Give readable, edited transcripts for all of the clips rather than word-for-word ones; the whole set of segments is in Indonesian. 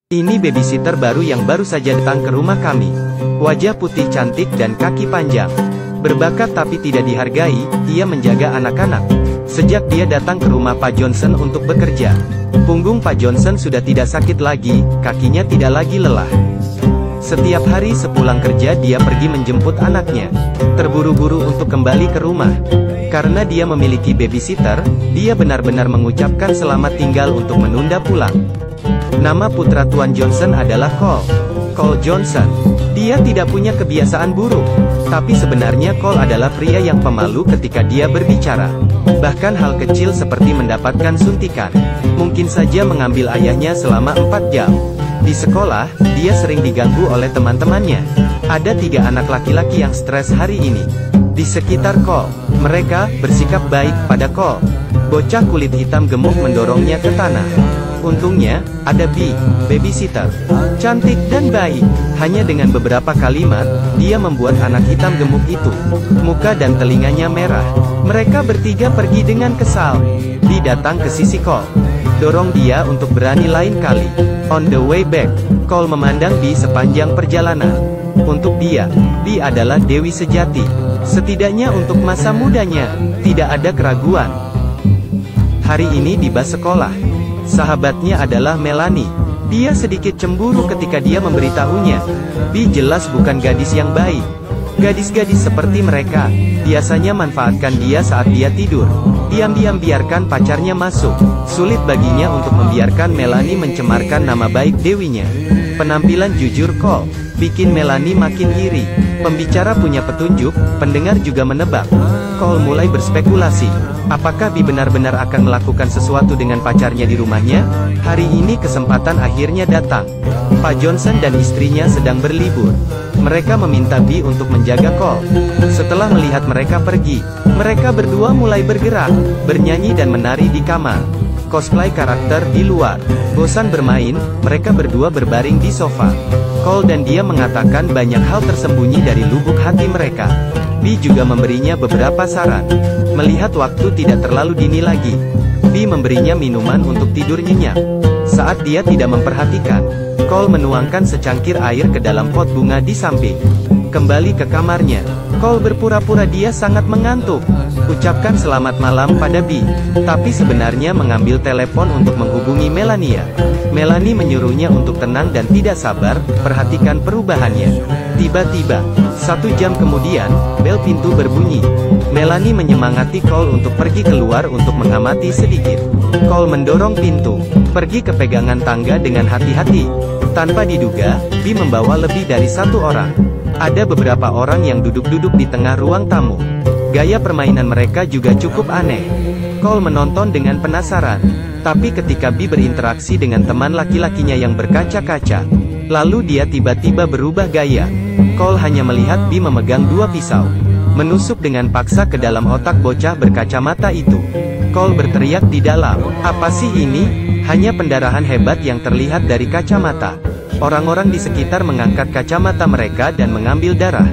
Ini babysitter baru yang baru saja datang ke rumah kami. Wajah putih cantik dan kaki panjang. Berbakat tapi tidak dihargai, ia menjaga anak-anak. Sejak dia datang ke rumah Pak Johnson untuk bekerja, punggung Pak Johnson sudah tidak sakit lagi, kakinya tidak lagi lelah. Setiap hari sepulang kerja dia pergi menjemput anaknya. Terburu-buru untuk kembali ke rumah. Karena dia memiliki babysitter, dia benar-benar mengucapkan selamat tinggal untuk menunda pulang. Nama putra Tuan Johnson adalah Cole Johnson. Dia tidak punya kebiasaan buruk. Tapi sebenarnya Cole adalah pria yang pemalu ketika dia berbicara. Bahkan hal kecil seperti mendapatkan suntikan, mungkin saja mengambil ayahnya selama 4 jam. Di sekolah, dia sering diganggu oleh teman-temannya. Ada 3 anak laki-laki yang stres hari ini. Di sekitar Cole, mereka bersikap baik pada Cole. Bocah kulit hitam gemuk mendorongnya ke tanah. Untungnya, ada Bee, babysitter, cantik dan baik. Hanya dengan beberapa kalimat, dia membuat anak hitam gemuk itu, muka dan telinganya merah. Mereka bertiga pergi dengan kesal. Bee datang ke sisi Cole, dorong dia untuk berani lain kali. On the way back, Cole memandang Bee sepanjang perjalanan. Untuk dia, Bee adalah dewi sejati. Setidaknya untuk masa mudanya, tidak ada keraguan. Hari ini di bus sekolah, sahabatnya adalah Melanie. Dia sedikit cemburu ketika dia memberitahunya. Bee jelas bukan gadis yang baik. Gadis-gadis seperti mereka biasanya manfaatkan dia saat dia tidur. Diam-diam biarkan pacarnya masuk. Sulit baginya untuk membiarkan Melanie mencemarkan nama baik dewinya. Penampilan jujur Cole bikin Melanie makin iri. Pembicara punya petunjuk, pendengar juga menebak. Cole mulai berspekulasi. Apakah Bee benar-benar akan melakukan sesuatu dengan pacarnya di rumahnya? Hari ini kesempatan akhirnya datang. Pak Johnson dan istrinya sedang berlibur. Mereka meminta Bee untuk menjaga Cole. Setelah melihat mereka pergi, mereka berdua mulai bergerak, bernyanyi dan menari di kamar. Cosplay karakter di luar. Bosan bermain, mereka berdua berbaring di sofa. Cole dan dia mengatakan banyak hal tersembunyi dari lubuk hati mereka. Bee juga memberinya beberapa saran. Melihat waktu tidak terlalu dini lagi, Bee memberinya minuman untuk tidur nyenyak. Saat dia tidak memperhatikan, Cole menuangkan secangkir air ke dalam pot bunga di samping. Kembali ke kamarnya, Cole berpura-pura dia sangat mengantuk. Ucapkan selamat malam pada Bee, tapi sebenarnya mengambil telepon untuk menghubungi Melania. Melanie menyuruhnya untuk tenang dan tidak sabar, perhatikan perubahannya. Tiba-tiba, 1 jam kemudian, bel pintu berbunyi. Melanie menyemangati Cole untuk pergi keluar untuk mengamati sedikit. Cole mendorong pintu, pergi ke pegangan tangga dengan hati-hati. Tanpa diduga, Bee membawa lebih dari 1 orang. Ada beberapa orang yang duduk-duduk di tengah ruang tamu. Gaya permainan mereka juga cukup aneh. Cole menonton dengan penasaran. Tapi ketika Bee berinteraksi dengan teman laki-lakinya yang berkaca-kaca, lalu dia tiba-tiba berubah gaya. Cole hanya melihat Bee memegang 2 pisau, menusuk dengan paksa ke dalam otak bocah berkacamata itu. Cole berteriak di dalam, "Apa sih ini?" Hanya pendarahan hebat yang terlihat dari kacamata. Orang-orang di sekitar mengangkat kacamata mereka dan mengambil darah.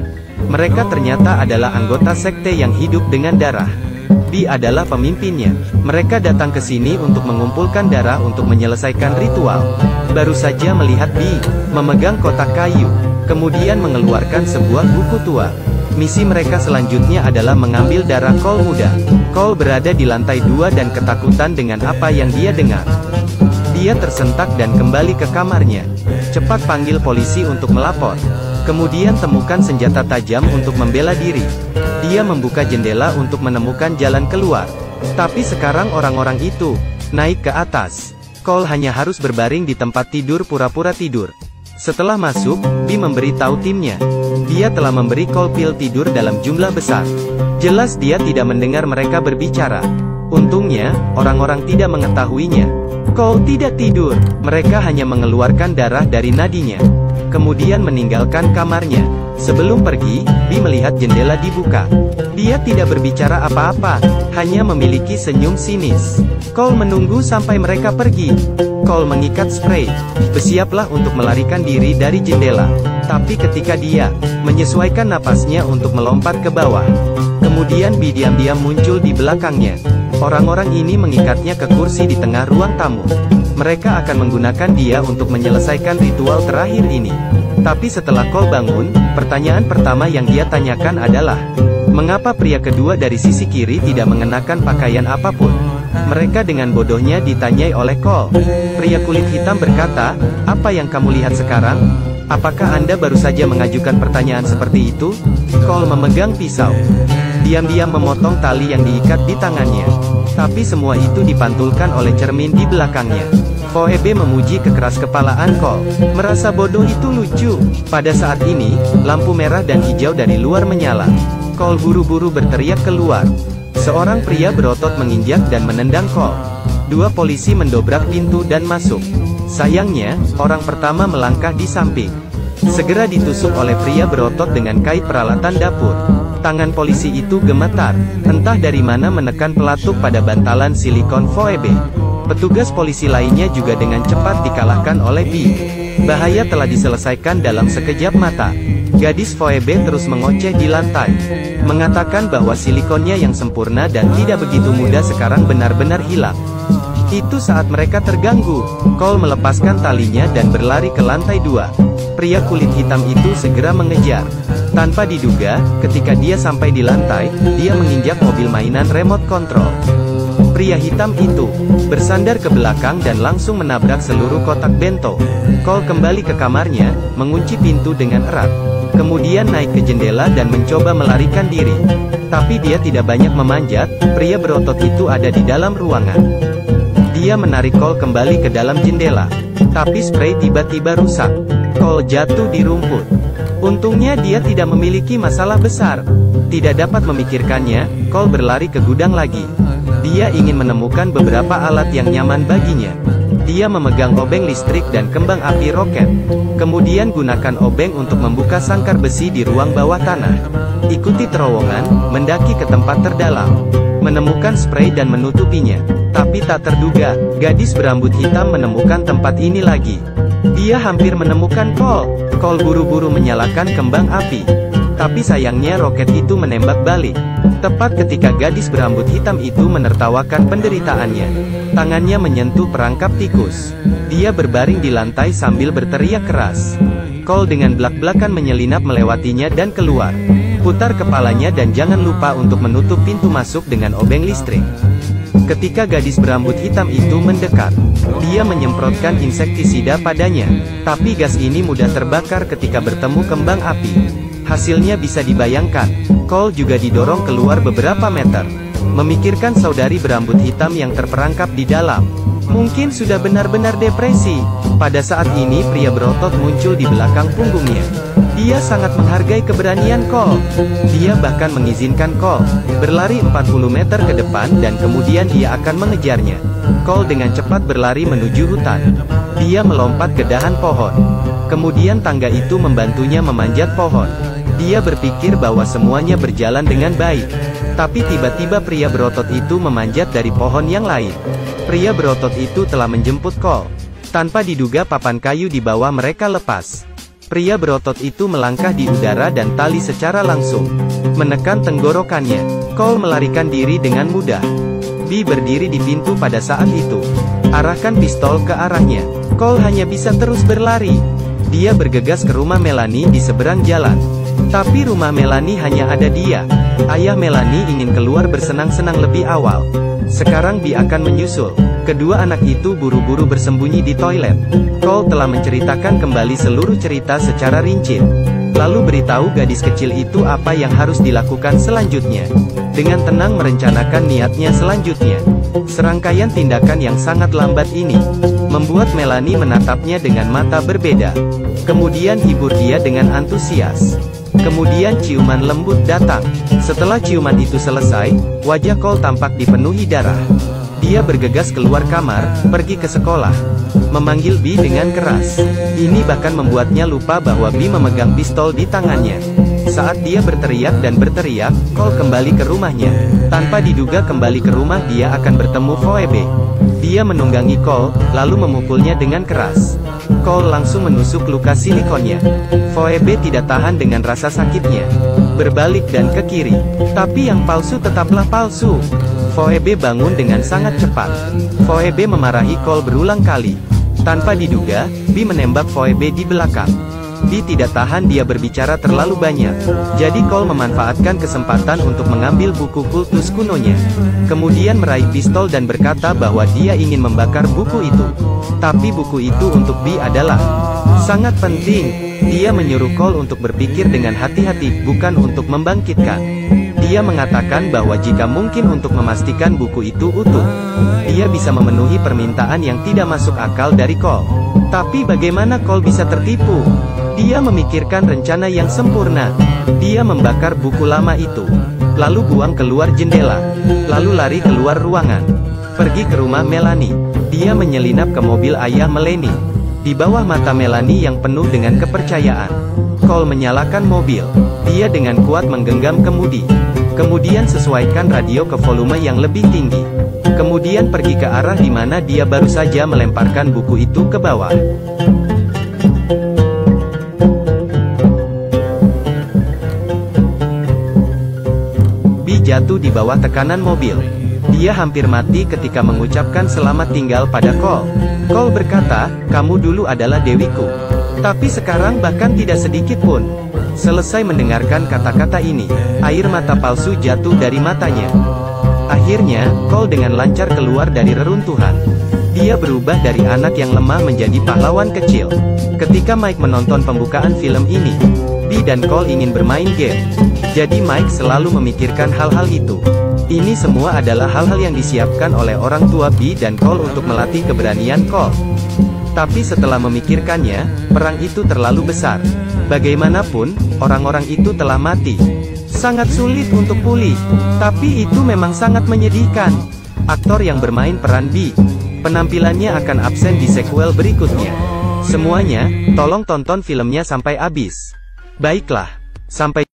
Mereka ternyata adalah anggota sekte yang hidup dengan darah. Bee adalah pemimpinnya. Mereka datang ke sini untuk mengumpulkan darah untuk menyelesaikan ritual. Baru saja melihat Bee memegang kotak kayu, kemudian mengeluarkan sebuah buku tua. Misi mereka selanjutnya adalah mengambil darah Cole muda. Cole berada di lantai 2 dan ketakutan dengan apa yang dia dengar. Dia tersentak dan kembali ke kamarnya. Cepat panggil polisi untuk melapor. Kemudian temukan senjata tajam untuk membela diri. Dia membuka jendela untuk menemukan jalan keluar. Tapi sekarang orang-orang itu naik ke atas. Cole hanya harus berbaring di tempat tidur pura-pura tidur. Setelah masuk, Bee memberitahu timnya. Dia telah memberi Cole pil tidur dalam jumlah besar. Jelas dia tidak mendengar mereka berbicara. Untungnya, orang-orang tidak mengetahuinya. Cole tidak tidur. Mereka hanya mengeluarkan darah dari nadinya, kemudian meninggalkan kamarnya. Sebelum pergi, Bi melihat jendela dibuka. Dia tidak berbicara apa-apa, hanya memiliki senyum sinis. Cole menunggu sampai mereka pergi. Cole mengikat spray. Bersiaplah untuk melarikan diri dari jendela. Tapi ketika dia menyesuaikan napasnya untuk melompat ke bawah, kemudian Bi diam-diam muncul di belakangnya. Orang-orang ini mengikatnya ke kursi di tengah ruang tamu. Mereka akan menggunakan dia untuk menyelesaikan ritual terakhir ini. Tapi setelah Cole bangun, pertanyaan pertama yang dia tanyakan adalah, mengapa pria kedua dari sisi kiri tidak mengenakan pakaian apapun? Mereka dengan bodohnya ditanyai oleh Cole. Pria kulit hitam berkata, apa yang kamu lihat sekarang? Apakah Anda baru saja mengajukan pertanyaan seperti itu? Cole memegang pisau. Diam-diam memotong tali yang diikat di tangannya. Tapi semua itu dipantulkan oleh cermin di belakangnya. Phoebe memuji kekeras-kepalaan Cole. Merasa bodoh itu lucu. Pada saat ini, lampu merah dan hijau dari luar menyala. Cole buru-buru berteriak keluar. Seorang pria berotot menginjak dan menendang Cole. Dua polisi mendobrak pintu dan masuk. Sayangnya, orang pertama melangkah di samping. Segera ditusuk oleh pria berotot dengan kait peralatan dapur. Tangan polisi itu gemetar, entah dari mana menekan pelatuk pada bantalan silikon Phoebe. Petugas polisi lainnya juga dengan cepat dikalahkan oleh Bi. Bahaya telah diselesaikan dalam sekejap mata. Gadis Phoebe terus mengoceh di lantai, mengatakan bahwa silikonnya yang sempurna dan tidak begitu mudah sekarang benar-benar hilang. Itu saat mereka terganggu. Cole melepaskan talinya dan berlari ke lantai 2. Pria kulit hitam itu segera mengejar. Tanpa diduga, ketika dia sampai di lantai, dia menginjak mobil mainan remote control. Pria hitam itu bersandar ke belakang dan langsung menabrak seluruh kotak bento. Cole kembali ke kamarnya, mengunci pintu dengan erat. Kemudian naik ke jendela dan mencoba melarikan diri. Tapi dia tidak banyak memanjat, pria berotot itu ada di dalam ruangan. Dia menarik Cole kembali ke dalam jendela. Tapi spray tiba-tiba rusak. Cole jatuh di rumput. Untungnya dia tidak memiliki masalah besar. Tidak dapat memikirkannya, Cole berlari ke gudang lagi. Dia ingin menemukan beberapa alat yang nyaman baginya. Dia memegang obeng listrik dan kembang api roket. Kemudian gunakan obeng untuk membuka sangkar besi di ruang bawah tanah. Ikuti terowongan, mendaki ke tempat terdalam. Menemukan spray dan menutupinya. Tapi tak terduga, gadis berambut hitam menemukan tempat ini lagi. Dia hampir menemukan Cole. Cole buru-buru menyalakan kembang api. Tapi sayangnya roket itu menembak balik. Tepat ketika gadis berambut hitam itu menertawakan penderitaannya. Tangannya menyentuh perangkap tikus. Dia berbaring di lantai sambil berteriak keras. Cole dengan belak-belakan menyelinap melewatinya dan keluar. Putar kepalanya dan jangan lupa untuk menutup pintu masuk dengan obeng listrik. Ketika gadis berambut hitam itu mendekat, dia menyemprotkan insektisida padanya. Tapi gas ini mudah terbakar ketika bertemu kembang api. Hasilnya bisa dibayangkan. Cole juga didorong keluar beberapa meter. Memikirkan saudari berambut hitam yang terperangkap di dalam. Mungkin sudah benar-benar depresi. Pada saat ini pria berotot muncul di belakang punggungnya. Dia sangat menghargai keberanian Cole. Dia bahkan mengizinkan Cole berlari 40 meter ke depan dan kemudian dia akan mengejarnya. Cole dengan cepat berlari menuju hutan. Dia melompat ke dahan pohon. Kemudian tangga itu membantunya memanjat pohon. Dia berpikir bahwa semuanya berjalan dengan baik. Tapi tiba-tiba pria berotot itu memanjat dari pohon yang lain. Pria berotot itu telah menjemput Cole. Tanpa diduga papan kayu di bawah mereka lepas. Pria berotot itu melangkah di udara dan tali secara langsung menekan tenggorokannya. Cole melarikan diri dengan mudah. Bi berdiri di pintu pada saat itu. Arahkan pistol ke arahnya. Cole hanya bisa terus berlari. Dia bergegas ke rumah Melanie di seberang jalan. Tapi rumah Melanie hanya ada dia. Ayah Melanie ingin keluar bersenang-senang lebih awal. Sekarang Bi akan menyusul. Kedua anak itu buru-buru bersembunyi di toilet. Cole telah menceritakan kembali seluruh cerita secara rinci. Lalu beritahu gadis kecil itu apa yang harus dilakukan selanjutnya. Dengan tenang merencanakan niatnya selanjutnya. Serangkaian tindakan yang sangat lambat ini membuat Melanie menatapnya dengan mata berbeda. Kemudian hibur dia dengan antusias. Kemudian ciuman lembut datang. Setelah ciuman itu selesai, wajah Cole tampak dipenuhi darah. Dia bergegas keluar kamar, pergi ke sekolah, memanggil Bi dengan keras. Ini bahkan membuatnya lupa bahwa Bi memegang pistol di tangannya. Saat dia berteriak dan berteriak, Cole kembali ke rumahnya. Tanpa diduga kembali ke rumah dia akan bertemu Phoebe. Dia menunggangi Cole, lalu memukulnya dengan keras. Cole langsung menusuk luka silikonnya. Phoebe tidak tahan dengan rasa sakitnya. Berbalik dan ke kiri. Tapi yang palsu tetaplah palsu. Phoebe bangun dengan sangat cepat. Phoebe memarahi Cole berulang kali. Tanpa diduga, Bi menembak Phoebe di belakang. Bi tidak tahan dia berbicara terlalu banyak. Jadi Cole memanfaatkan kesempatan untuk mengambil buku kultus kunonya. Kemudian meraih pistol dan berkata bahwa dia ingin membakar buku itu. Tapi buku itu untuk Bi adalah sangat penting. Dia menyuruh Cole untuk berpikir dengan hati-hati, bukan untuk membangkitkan. Dia mengatakan bahwa jika mungkin untuk memastikan buku itu utuh, dia bisa memenuhi permintaan yang tidak masuk akal dari Cole. Tapi bagaimana Cole bisa tertipu? Dia memikirkan rencana yang sempurna. Dia membakar buku lama itu, lalu buang keluar jendela, lalu lari keluar ruangan, pergi ke rumah Melanie. Dia menyelinap ke mobil ayah Melanie. Di bawah mata Melanie yang penuh dengan kepercayaan, Cole menyalakan mobil. Dia dengan kuat menggenggam kemudi. Kemudian sesuaikan radio ke volume yang lebih tinggi. Kemudian pergi ke arah di mana dia baru saja melemparkan buku itu ke bawah. Bi jatuh di bawah tekanan mobil. Dia hampir mati ketika mengucapkan selamat tinggal pada Cole. Cole berkata, "Kamu dulu adalah dewiku. Tapi sekarang bahkan tidak sedikit pun." Selesai mendengarkan kata-kata ini, air mata palsu jatuh dari matanya. Akhirnya, Cole dengan lancar keluar dari reruntuhan. Dia berubah dari anak yang lemah menjadi pahlawan kecil. Ketika Mike menonton pembukaan film ini, Bi dan Cole ingin bermain game. Jadi Mike selalu memikirkan hal-hal itu. Ini semua adalah hal-hal yang disiapkan oleh orang tua Bi dan Cole untuk melatih keberanian Cole. Tapi setelah memikirkannya, perang itu terlalu besar. Bagaimanapun, orang-orang itu telah mati. Sangat sulit untuk pulih. Tapi itu memang sangat menyedihkan. Aktor yang bermain peran Bi, penampilannya akan absen di sequel berikutnya. Semuanya, tolong tonton filmnya sampai habis. Baiklah, sampai